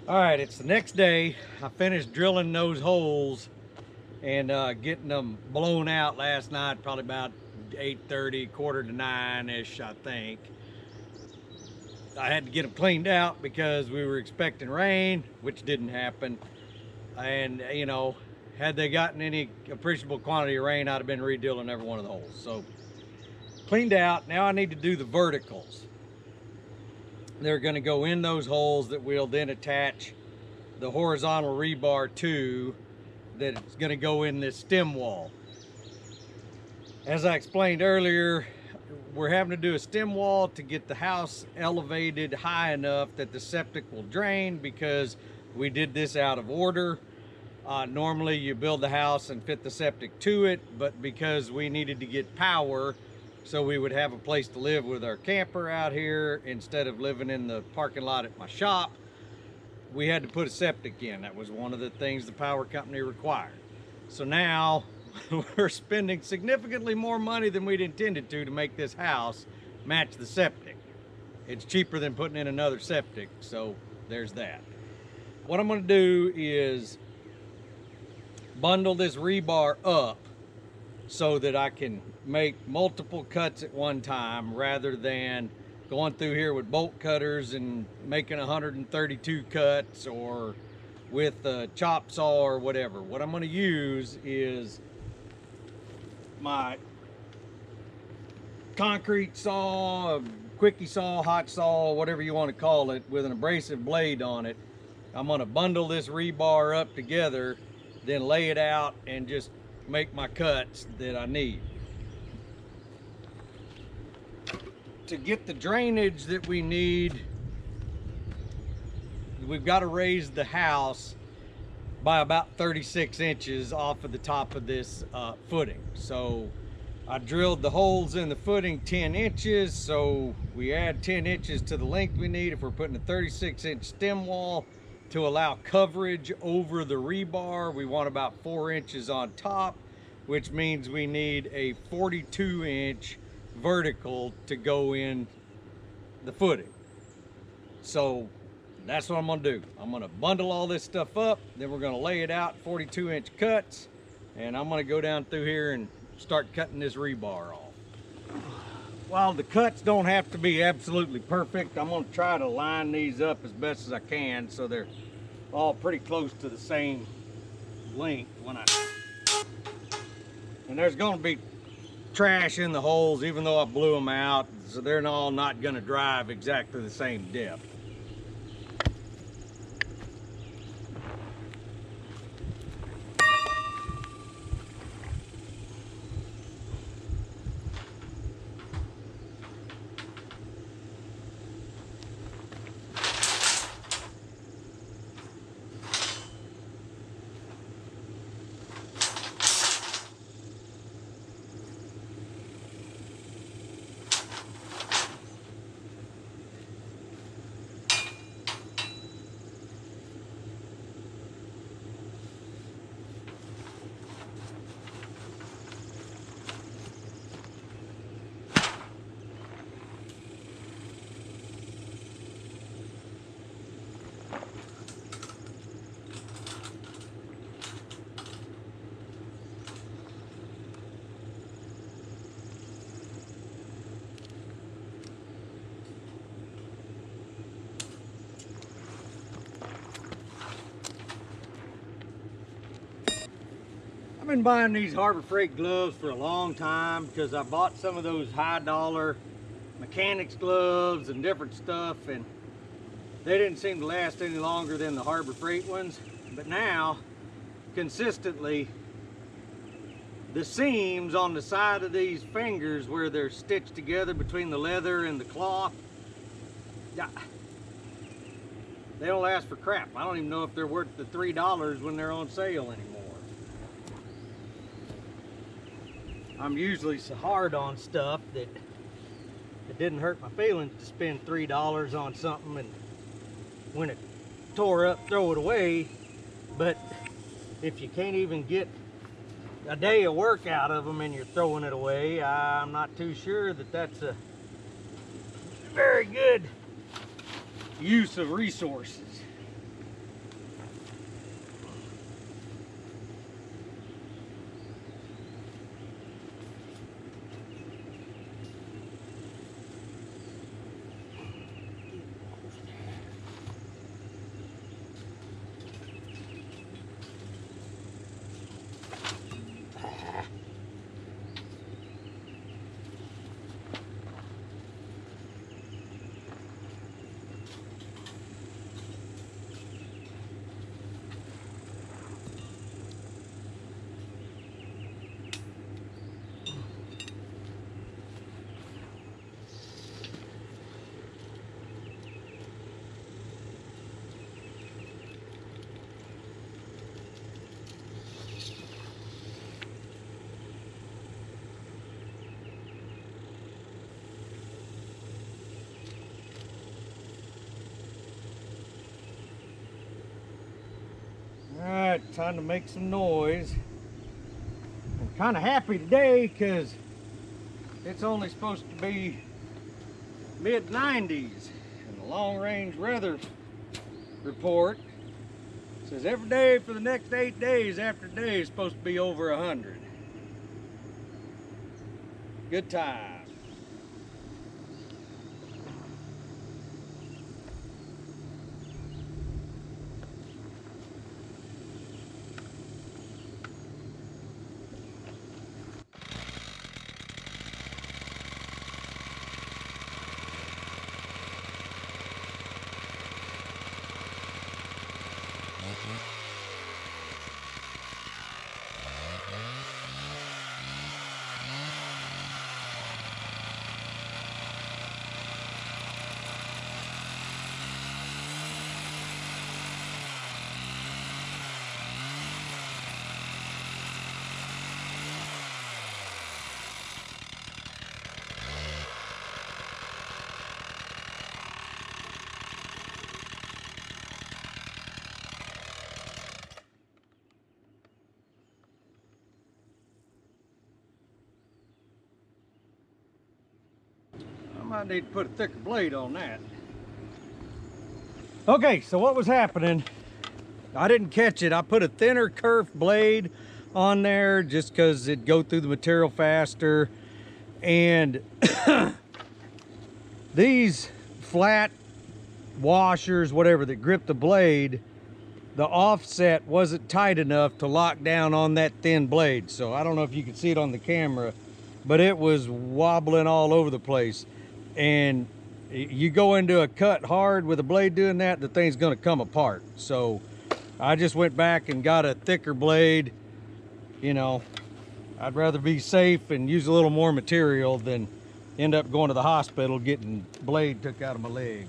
All right, it's the next day. I finished drilling those holes and getting them blown out last night, probably about 8:30, quarter to 9-ish, I think. I had to get them cleaned out because we were expecting rain, which didn't happen. And, had they gotten any appreciable quantity of rain, I'd have been redrilling every one of the holes. So, cleaned out. Now I need to do the verticals. They're going to go in those holes that we'll then attach the horizontal rebar to, that it's going to go in this stem wall. As I explained earlier, we're having to do a stem wall to get the house elevated high enough that the septic will drain, because we did this out of order. Normally you build the house and fit the septic to it, but because we needed to get power so we would have a place to live with our camper out here instead of living in the parking lot at my shop, we had to put a septic in. That was one of the things the power company required. So now we're spending significantly more money than we'd intended to make this house match the septic. It's cheaper than putting in another septic, so there's that. What I'm going to do is bundle this rebar up so that I can make multiple cuts at one time, rather than going through here with bolt cutters and making 132 cuts, or with a chop saw or whatever. What I'm going to use is my concrete saw, quickie saw, hot saw, whatever you want to call it, with an abrasive blade on it. I'm going to bundle this rebar up together, then lay it out and just make my cuts that I need. To get the drainage that we need, we've got to raise the house by about 36 inches off of the top of this footing. So I drilled the holes in the footing 10 inches, so we add 10 inches to the length we need if we're putting a 36-inch stem wall. To allow coverage over the rebar, we want about 4 inches on top, which means we need a 42-inch vertical to go in the footing. So that's what I'm going to do. I'm going to bundle all this stuff up, then we're going to lay it out 42-inch cuts, and I'm going to go down through here and start cutting this rebar off. While the cuts don't have to be absolutely perfect, I'm going to try to line these up as best as I can so they're all pretty close to the same length and there's going to be trash in the holes even though I blew them out, so they're all not going to drive exactly the same depth. I've been buying these Harbor Freight gloves for a long time because I bought some of those high-dollar mechanics gloves and different stuff, and they didn't seem to last any longer than the Harbor Freight ones. But now, consistently, the seams on the side of these fingers where they're stitched together between the leather and the cloth, they don't last for crap. I don't even know if they're worth the $3 when they're on sale anymore. I'm usually so hard on stuff that it didn't hurt my feelings to spend $3 on something, and when it tore up, throw it away. But if you can't even get a day of work out of them and you're throwing it away, I'm not too sure that that's a very good use of resources. right, time to make some noise. I'm kind of happy today because it's only supposed to be mid-90s, and the long-range weather report says every day for the next 8 days after today is supposed to be over 100. Good time. I might need to put a thicker blade on that. Okay, so what was happening, I didn't catch it. I put a thinner curved blade on there just because it'd go through the material faster. And these flat washers, whatever, that grip the blade, the offset wasn't tight enough to lock down on that thin blade. So I don't know if you can see it on the camera, but it was wobbling all over the place. And you go into a cut hard with a blade doing that, the thing's gonna come apart. So I just went back and got a thicker blade. You know, I'd rather be safe and use a little more material than end up going to the hospital getting blade took out of my leg.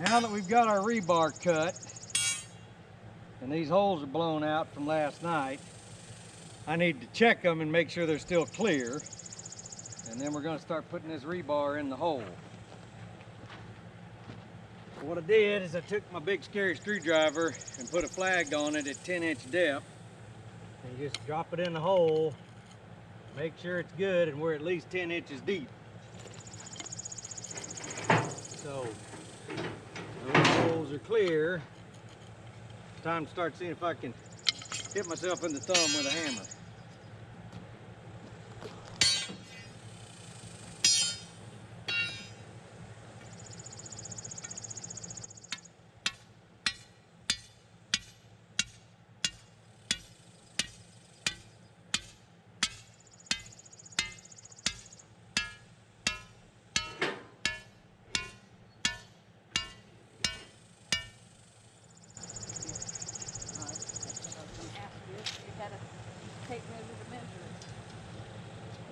Now that we've got our rebar cut and these holes are blown out from last night, I need to check them and make sure they're still clear. And then we're going to start putting this rebar in the hole. What I did is I took my big scary screwdriver and put a flag on it at 10-inch depth. And just drop it in the hole, make sure it's good, and we're at least 10 inches deep. So those holes are clear. Time to start seeing if I can hit myself in the thumb with a hammer.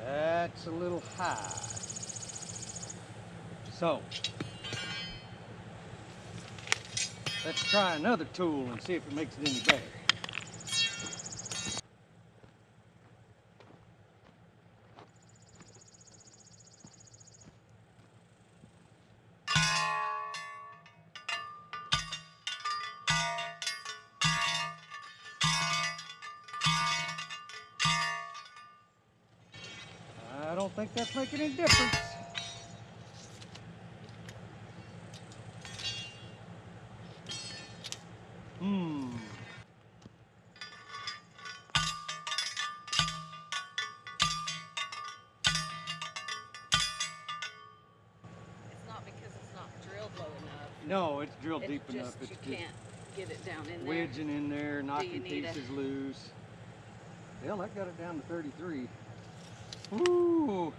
That's a little high. So, let's try another tool and see if it makes it any better. think that's making any difference. It's not because it's not drilled low enough. No, it's drilled It's deep just enough. It's you just can't get it down in there. wedging in there, knocking need pieces loose. Hell, that got it down to 33. Ooh.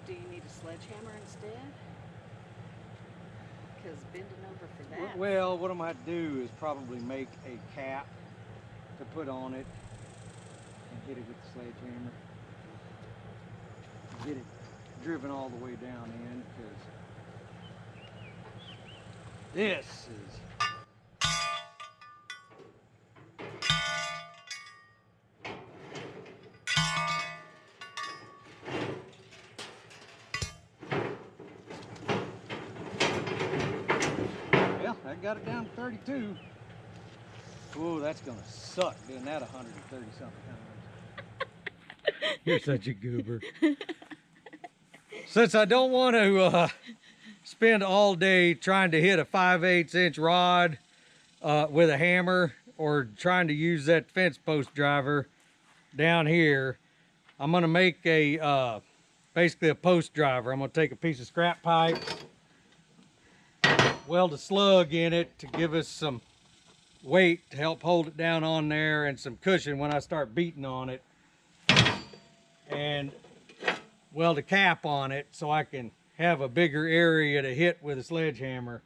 Do you need a sledgehammer instead? Because bending over for that. Well, what I might do is probably make a cap to put on it and hit it with the sledgehammer. Get it driven all the way down in, because this is I got it down to 32. Oh, that's gonna suck doing that 130 something times. You're such a goober. Since I don't want to spend all day trying to hit a 5/8 inch rod with a hammer, or trying to use that fence post driver down here, I'm gonna make a basically a post driver. I'm gonna take a piece of scrap pipe, weld a slug in it to give us some weight to help hold it down on there and some cushion when I start beating on it, and weld a cap on it so I can have a bigger area to hit with a sledgehammer.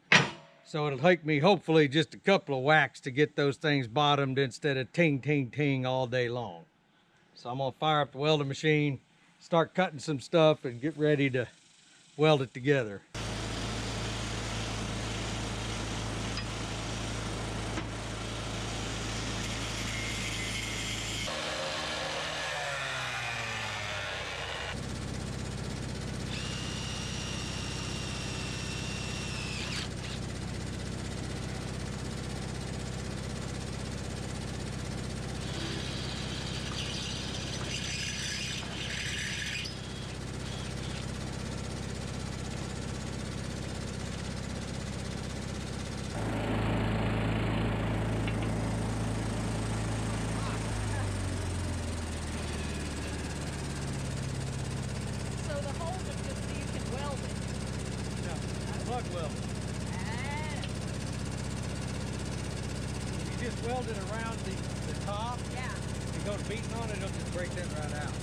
So it'll take me hopefully just a couple of whacks to get those things bottomed instead of ting, ting, ting all day long. So I'm gonna fire up the welding machine, start cutting some stuff, and get ready to weld it together. Plug weld. You just weld it around the top. Yeah. You go to beating on it, it'll just break that right out.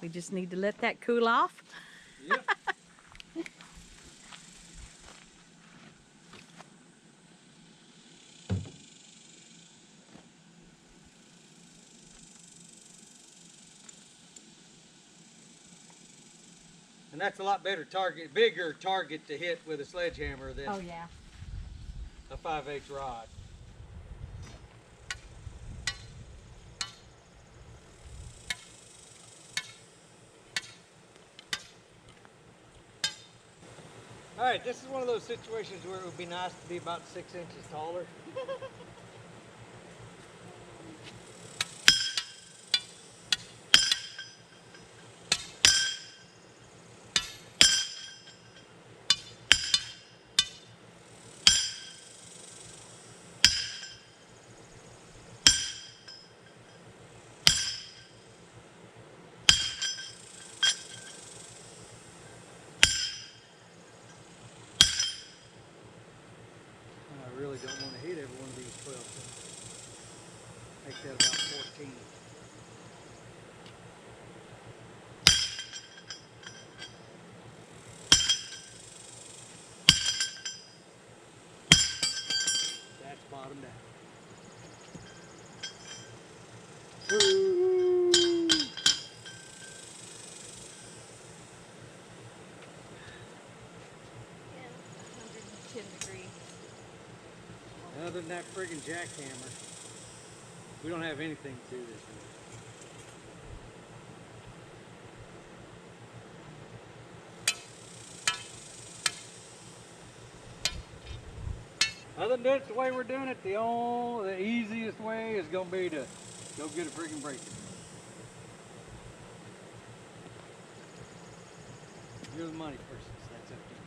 We just need to let that cool off. Yep. And that's a lot better target, bigger target to hit with a sledgehammer than Oh yeah. a 5/8 rod. All right, this is one of those situations where it would be nice to be about 6 inches taller. I really don't want to hit every one of these 12. Make that about 14. That's bottomed out. Woo! Yeah, 110 degrees. Other than that friggin' jackhammer, we don't have anything to do this with. Other than doing it the way we're doing it, the easiest way is gonna be to go get a friggin' breaker. You're the money person, so that's up to you.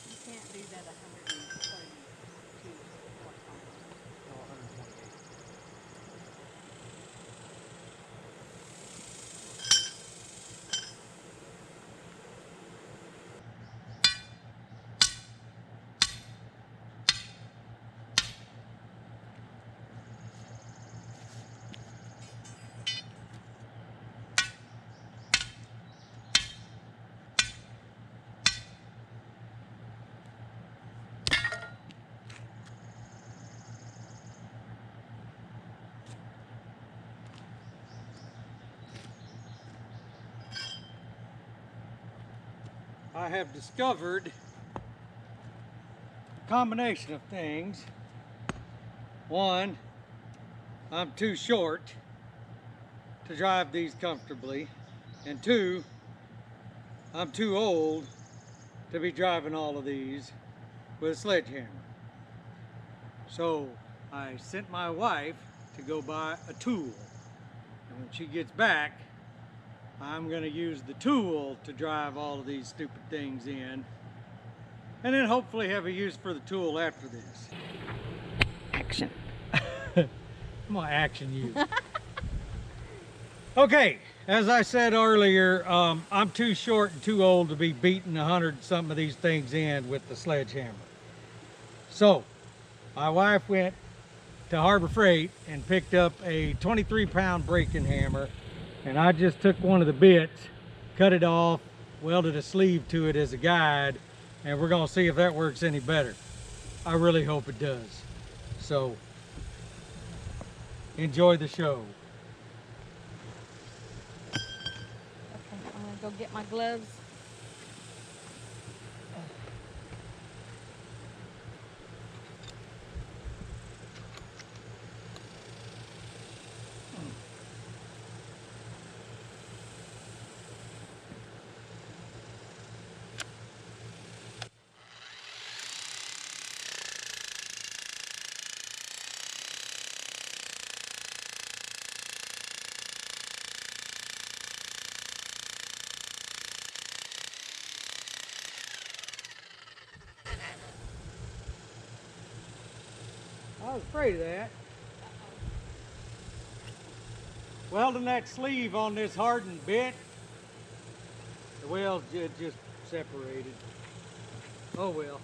You can't do that 132 horsepower. No, 128. I have discovered a combination of things. One, I'm too short to drive these comfortably. And two, I'm too old to be driving all of these with a sledgehammer. So I sent my wife to go buy a tool. And when she gets back, I'm gonna use the tool to drive all of these stupid things in, and then hopefully have a use for the tool after this. Action. I'm gonna action you. Okay, as I said earlier, I'm too short and too old to be beating 100 some of these things in with the sledgehammer. So my wife went to Harbor Freight and picked up a 23-pound braking hammer, and I just took one of the bits, cut it off, welded a sleeve to it as a guide, and we're gonna see if that works any better. I really hope it does. So enjoy the show. Okay, I'm gonna go get my gloves. I was afraid of that. Welding that sleeve on this hardened bit, the weld just separated. Oh well.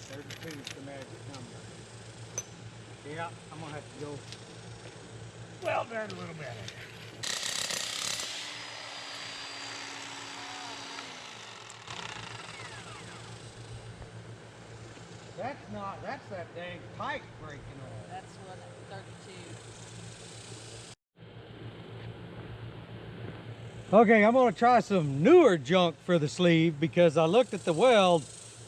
There's the magic number. Yeah, I'm gonna have to go weld that a little better. That's that dang pipe breaking off. That's what 32. Okay, I'm gonna try some newer junk for the sleeve because I looked at the weld.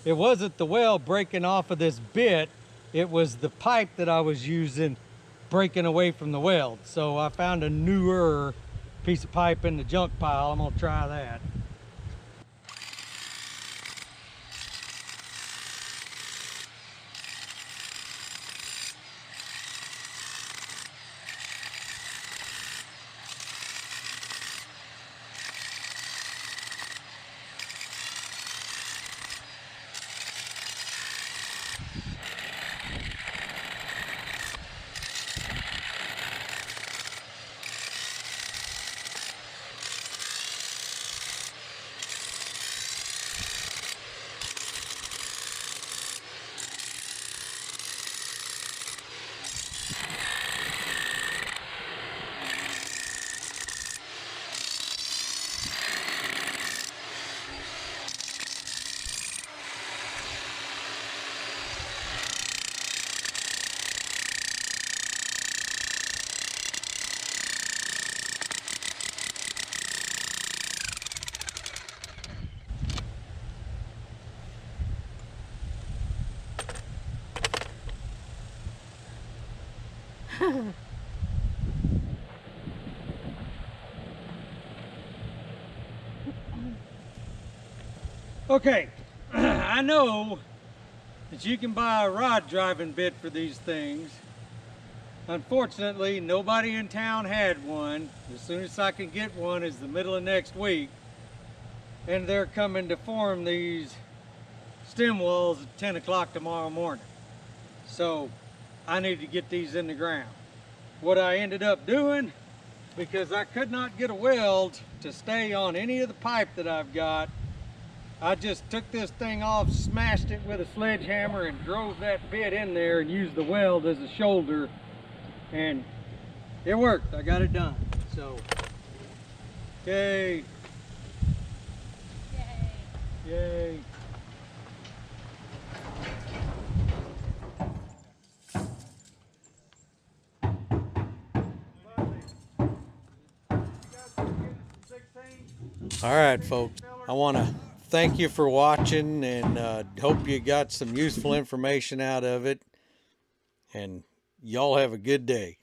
It wasn't the weld breaking off of this bit. It was the pipe that I was using breaking away from the weld. So I found a newer piece of pipe in the junk pile. I'm gonna try that. Okay, I know that you can buy a rod driving bit for these things. Unfortunately, nobody in town had one. As soon as I can get one is the middle of next week. And they're coming to form these stem walls at 10 o'clock tomorrow morning. So I need to get these in the ground. What I ended up doing, because I could not get a weld to stay on any of the pipe that I've got, I just took this thing off, smashed it with a sledgehammer and drove that bit in there and used the weld as a shoulder, and it worked. I got it done. So, yay. Yay. Yay. All right, folks, I want to thank you for watching and hope you got some useful information out of it, and y'all have a good day.